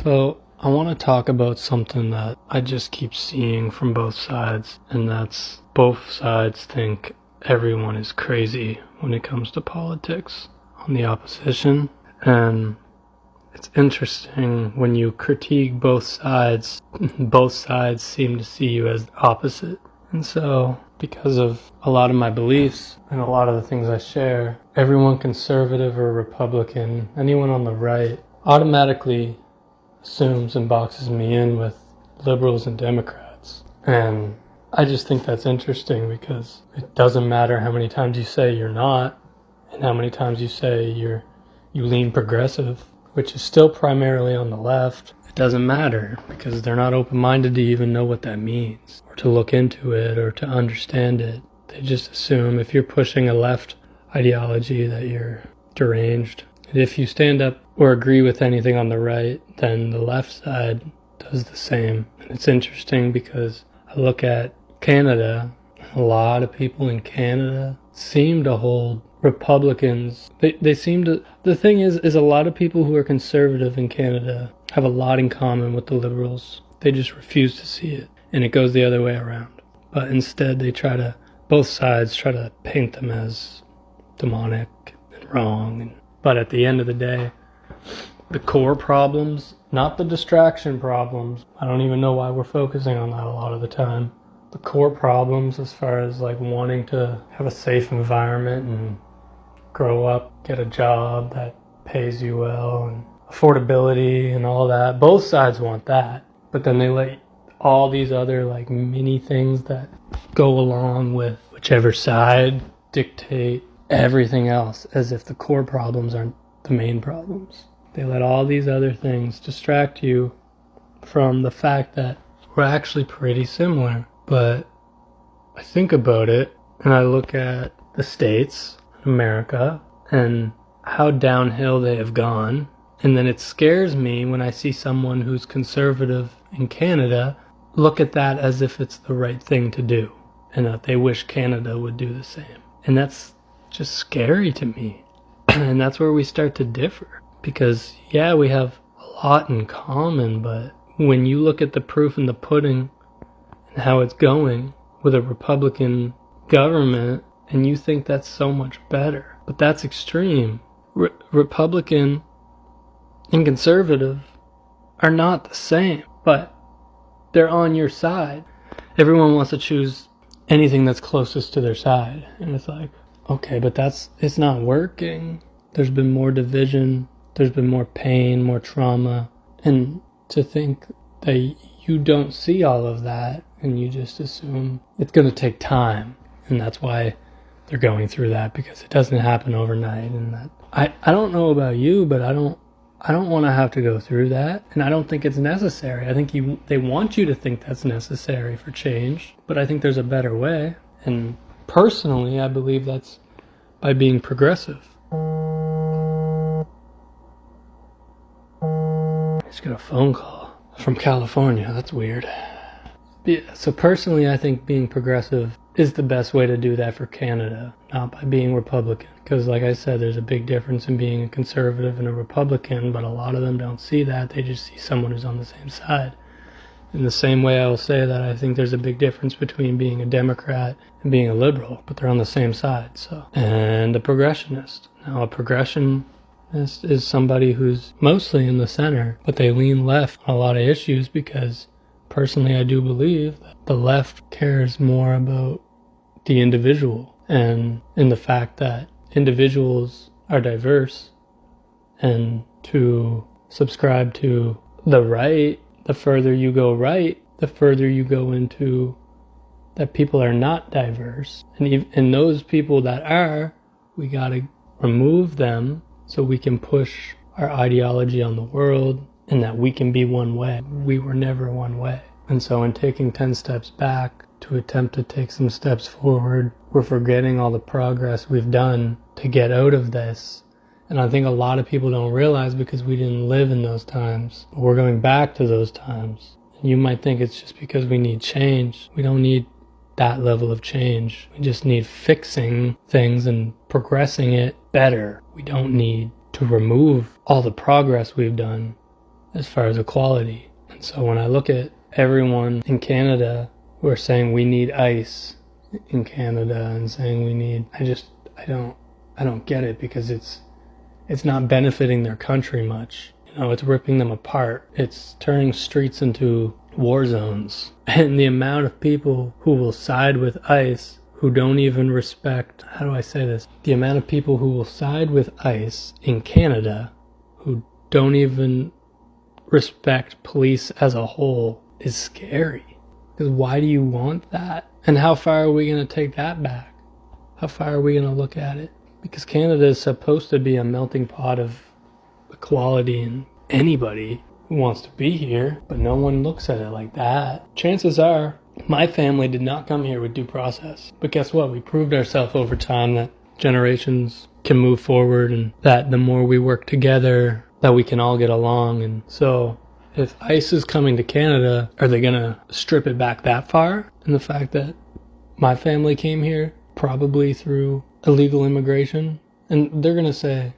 So I want to talk about something that I just keep seeing from both sides, and that's both sides think everyone is crazy when it comes to politics on the opposition. And it's interesting when you critique both sides seem to see you as the opposite. And so, because of a lot of my beliefs and a lot of the things I share, everyone conservative or Republican, anyone on the right, automatically assumes and boxes me in with liberals and Democrats. And I just think that's interesting because it doesn't matter how many times you say you're not and how many times you say you lean progressive, which is still primarily on the left. It doesn't matter because they're not open-minded to even know what that means or to look into it or to understand it. They just assume if you're pushing a left ideology that you're deranged. And if you stand up or agree with anything on the right, then the left side does the same. And it's interesting because I look at Canada, a lot of people in Canada seem to hold Republicans. They seem to, the thing is a lot of people who are conservative in Canada have a lot in common with the liberals. They just refuse to see it. And it goes the other way around. But instead both sides try to paint them as demonic and wrong. But at the end of the day, the core problems, not the distraction problems, I don't even know why we're focusing on that a lot of the time. The core problems as far as like wanting to have a safe environment and grow up, get a job that pays you well, and affordability and all that. Both sides want that, but then they let all these other like mini things that go along with whichever side dictate everything else, as if the core problems aren't the main problems. They let all these other things distract you from the fact that we're actually pretty similar. But I think about it and I look at the States, America, and how downhill they have gone. And then it scares me when I see someone who's conservative in Canada look at that as if it's the right thing to do and that they wish Canada would do the same. And that's just scary to me. And that's where we start to differ. Because, yeah, we have a lot in common, but when you look at the proof in the pudding and how it's going with a Republican government, and you think that's so much better. But that's extreme. Republican and conservative are not the same, but they're on your side. Everyone wants to choose anything that's closest to their side. And it's like, okay, but it's not working. There's been more division. There's been more pain, more trauma. And to think that you don't see all of that and you just assume it's going to take time. And that's why they're going through that, because it doesn't happen overnight. And that I don't know about you, but I don't want to have to go through that. And I don't think it's necessary. I think they want you to think that's necessary for change. But I think there's a better way. And personally, I believe that's by being progressive. I just got a phone call from California. That's weird. Yeah, so personally, I think being progressive is the best way to do that for Canada, not by being Republican. Because like I said, there's a big difference in being a conservative and a Republican, but a lot of them don't see that. They just see someone who's on the same side. In the same way, I will say that I think there's a big difference between being a Democrat and being a liberal, but they're on the same side. So, and a progressionist. Now, a progressionist is somebody who's mostly in the center, but they lean left on a lot of issues because, personally, I do believe that the left cares more about the individual and in the fact that individuals are diverse, and to subscribe to the right, the further you go right, the further you go into that people are not diverse. And those people that are, we gotta remove them so we can push our ideology on the world and that we can be one way. We were never one way. And so in taking 10 steps back to attempt to take some steps forward, we're forgetting all the progress we've done to get out of this. And I think a lot of people don't realize because we didn't live in those times. We're going back to those times. And you might think it's just because we need change. We don't need that level of change. We just need fixing things and progressing it better. We don't need to remove all the progress we've done as far as equality. And so when I look at everyone in Canada who are saying we need ICE in Canada and saying we need, I don't get it, because it's not benefiting their country much. You know, it's ripping them apart. It's turning streets into war zones. And the amount of people who will side with ICE who don't even respect, how do I say this? The amount of people who will side with ICE in Canada who don't even respect police as a whole is scary. Because why do you want that? And how far are we going to take that back? How far are we going to look at it? Because Canada is supposed to be a melting pot of equality and anybody who wants to be here, but no one looks at it like that. Chances are my family did not come here with due process. But guess what? We proved ourselves over time that generations can move forward, and that the more we work together, that we can all get along. And so if ICE is coming to Canada, are they going to strip it back that far? And the fact that my family came here probably through illegal immigration, and they're going to say,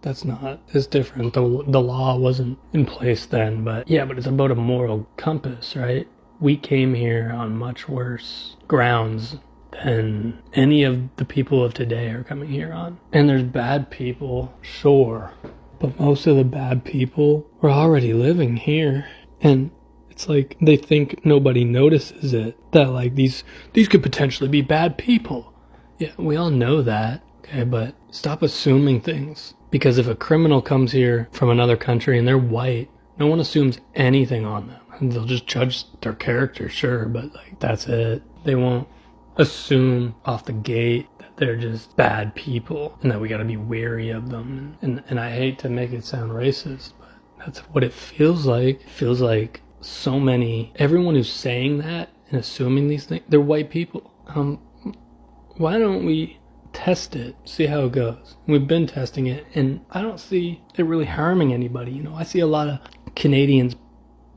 it's different. The law wasn't in place then, but it's about a moral compass, right? We came here on much worse grounds than any of the people of today are coming here on. And there's bad people, sure, but most of the bad people were already living here. And it's like they think nobody notices it, that like these could potentially be bad people. Yeah, we all know that, okay, but stop assuming things. Because if a criminal comes here from another country and they're white, no one assumes anything on them. And they'll just judge their character, sure, but like that's it. They won't assume off the gate that they're just bad people and that we gotta be wary of them. And I hate to make it sound racist, but that's what it feels like. It feels like everyone who's saying that and assuming these things, they're white people. Why don't we test it, see how it goes? We've been testing it, and I don't see it really harming anybody. You know, I see a lot of Canadians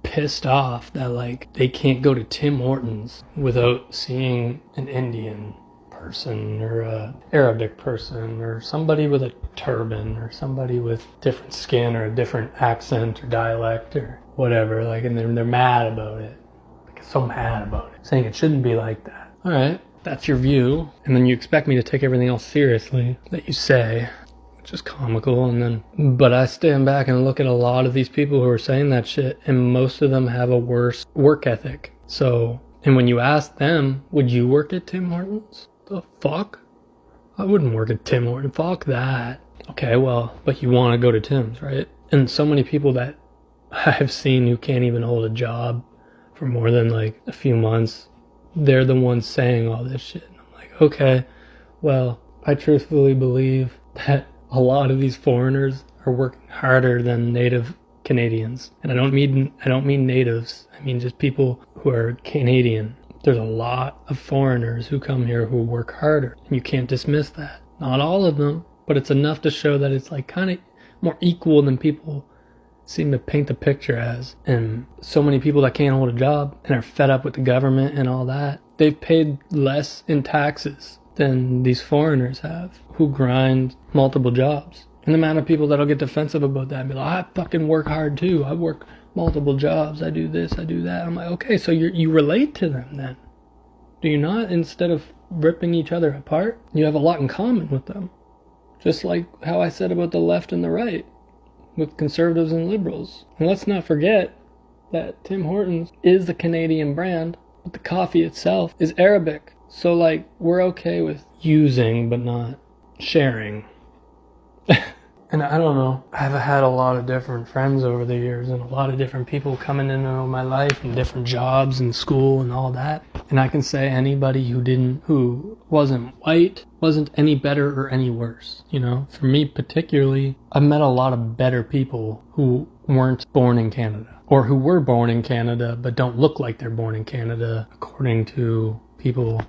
pissed off that like they can't go to Tim Hortons without seeing an Indian person or a Arabic person or somebody with a turban or somebody with different skin or a different accent or dialect or whatever. Like, and they're mad about it. Like, so mad about it, saying it shouldn't be like that. All right. That's your view, and then you expect me to take everything else seriously that you say, which is comical. But I stand back and look at a lot of these people who are saying that shit, and most of them have a worse work ethic. So, and when you ask them, would you work at Tim Hortons? The fuck? I wouldn't work at Tim Hortons. Fuck that. Okay, well, but you want to go to Tim's, right? And so many people that I've seen who can't even hold a job for more than like a few months, they're the ones saying all this shit. And I'm like, okay, well, I truthfully believe that a lot of these foreigners are working harder than native Canadians. And I don't mean natives. I mean just people who are Canadian. There's a lot of foreigners who come here who work harder, and you can't dismiss that. Not all of them, but it's enough to show that it's like kind of more equal than people seem to paint the picture as. And so many people that can't hold a job and are fed up with the government and all that, they've paid less in taxes than these foreigners have who grind multiple jobs. And the amount of people that'll get defensive about that and be like, I fucking work hard too. I work multiple jobs. I do this, I do that. I'm like, okay, so you relate to them then. Do you not? Instead of ripping each other apart, you have a lot in common with them. Just like how I said about the left and the right, with conservatives and liberals. And let's not forget that Tim Hortons is the Canadian brand, but the coffee itself is Arabic. So like, we're okay with using but not sharing. And I don't know, I've had a lot of different friends over the years and a lot of different people coming into my life and different jobs and school and all that. And I can say anybody who wasn't white wasn't any better or any worse. You know, for me particularly, I met a lot of better people who weren't born in Canada, or who were born in Canada but don't look like they're born in Canada according to people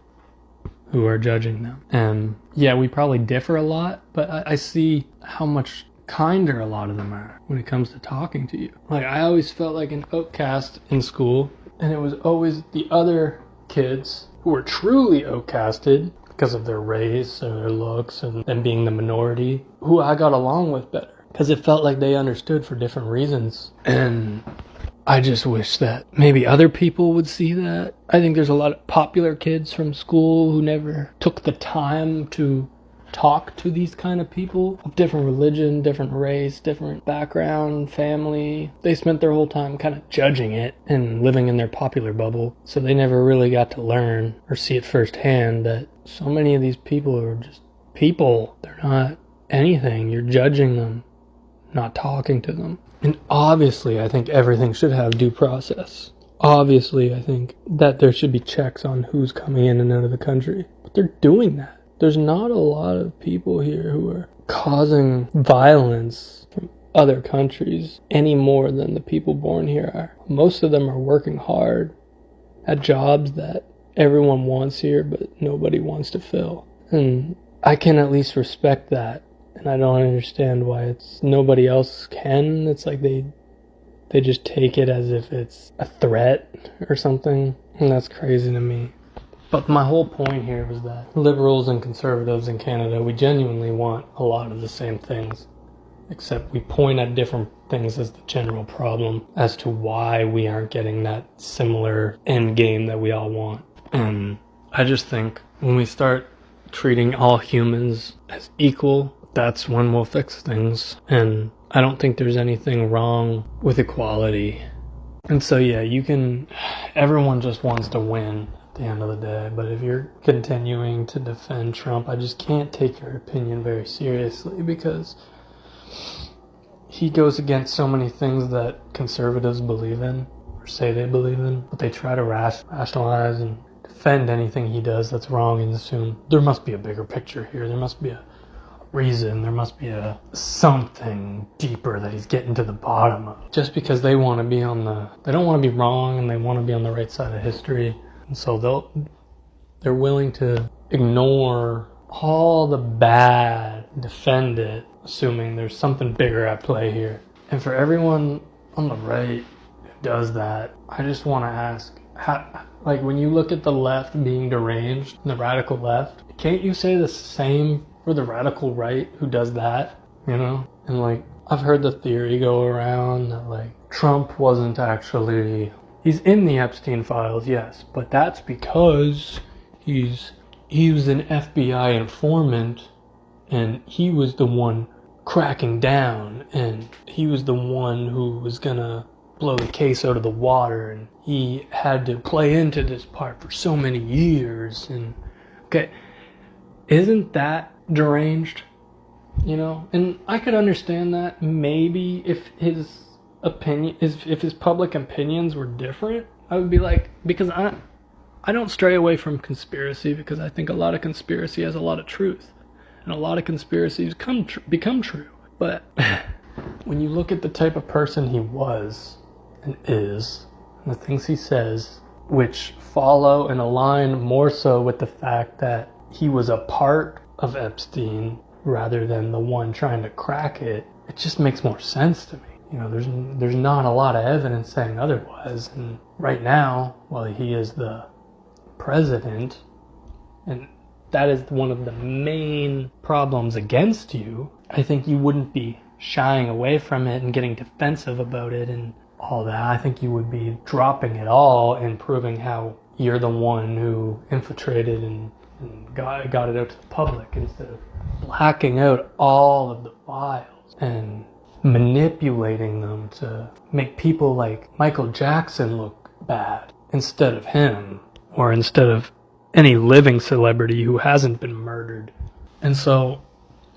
who are judging them. And yeah, we probably differ a lot, but I see how much kinder a lot of them are when it comes to talking to you. Like, I always felt like an outcast in school, and it was always the other kids who were truly outcasted because of their race or their looks and them being the minority, who I got along with better. because it felt like they understood for different reasons. And I just wish that maybe other people would see that. I think there's a lot of popular kids from school who never took the time to talk to these kind of people of different religion, different race, different background, family. They spent their whole time kind of judging it and living in their popular bubble, so they never really got to learn or see it firsthand that so many of these people are just people. They're not anything. You're judging them, not talking to them. And obviously, I think everything should have due process. Obviously, I think that there should be checks on who's coming in and out of the country. But they're doing that. There's not a lot of people here who are causing violence from other countries any more than the people born here are. Most of them are working hard at jobs that everyone wants here, but nobody wants to fill. And I can at least respect that. And I don't understand why it's nobody else can. It's like they just take it as if it's a threat or something. And that's crazy to me. But my whole point here was that liberals and conservatives in Canada, we genuinely want a lot of the same things, except we point at different things as the general problem as to why we aren't getting that similar end game that we all want. And I just think when we start treating all humans as equal, that's when we'll fix things. And I don't think there's anything wrong with equality. And so yeah, everyone just wants to win the end of the day, but if you're continuing to defend Trump, I just can't take your opinion very seriously, because he goes against so many things that conservatives believe in or say they believe in, but they try to rationalize and defend anything he does that's wrong and assume there must be a bigger picture here, there must be a reason, there must be something deeper that he's getting to the bottom of, just because they want to be they don't want to be wrong and they want to be on the right side of history. And so they're willing to ignore all the bad, defend it, assuming there's something bigger at play here. And for everyone on the right who does that, I just want to ask, like when you look at the left being deranged, the radical left, can't you say the same for the radical right who does that, you know? And like, I've heard the theory go around that like Trump wasn't actually... He's in the Epstein files, yes, but that's because he was an FBI informant, and he was the one cracking down, and he was the one who was gonna blow the case out of the water, and he had to play into this part for so many years. And okay, isn't that deranged? You know, and I could understand that maybe if his public opinions were different, I would be like, because I don't stray away from conspiracy, because I think a lot of conspiracy has a lot of truth, and a lot of conspiracies become true. But when you look at the type of person he was and is, and the things he says, which follow and align more so with the fact that he was a part of Epstein rather than the one trying to crack it, it just makes more sense to me. You know, there's not a lot of evidence saying otherwise. And right now, while he is the president, and that is one of the main problems against you, I think you wouldn't be shying away from it and getting defensive about it and all that. I think you would be dropping it all and proving how you're the one who infiltrated and got it out to the public, instead of blacking out all of the files and manipulating them to make people like Michael Jackson look bad instead of him, or instead of any living celebrity who hasn't been murdered. And so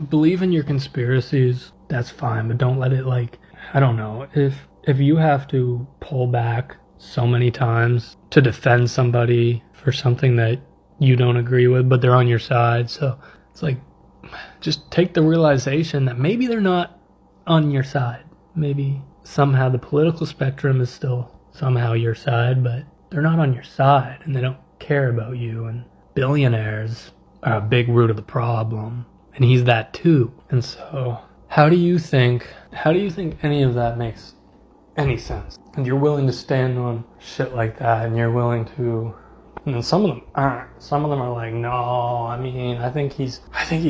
believe in your conspiracies, that's fine, but don't let it, like, I don't know, if you have to pull back so many times to defend somebody for something that you don't agree with, but they're on your side, so it's like, just take the realization that maybe they're not on your side. Maybe somehow the political spectrum is still somehow your side, but they're not on your side, and they don't care about you. And billionaires are a big root of the problem, and he's that too. And so how do you think any of that makes any sense? And you're willing to stand on shit like that, and you're willing to... And some of them aren't. Some of them are like, no, I mean, I think he's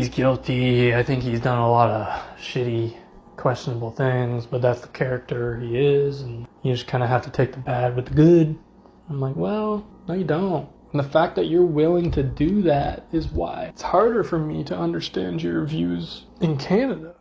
guilty. I think he's done a lot of shitty questionable things, but that's the character he is, and you just kind of have to take the bad with the good. I'm like, well, no you don't. And the fact that you're willing to do that is why it's harder for me to understand your views in Canada.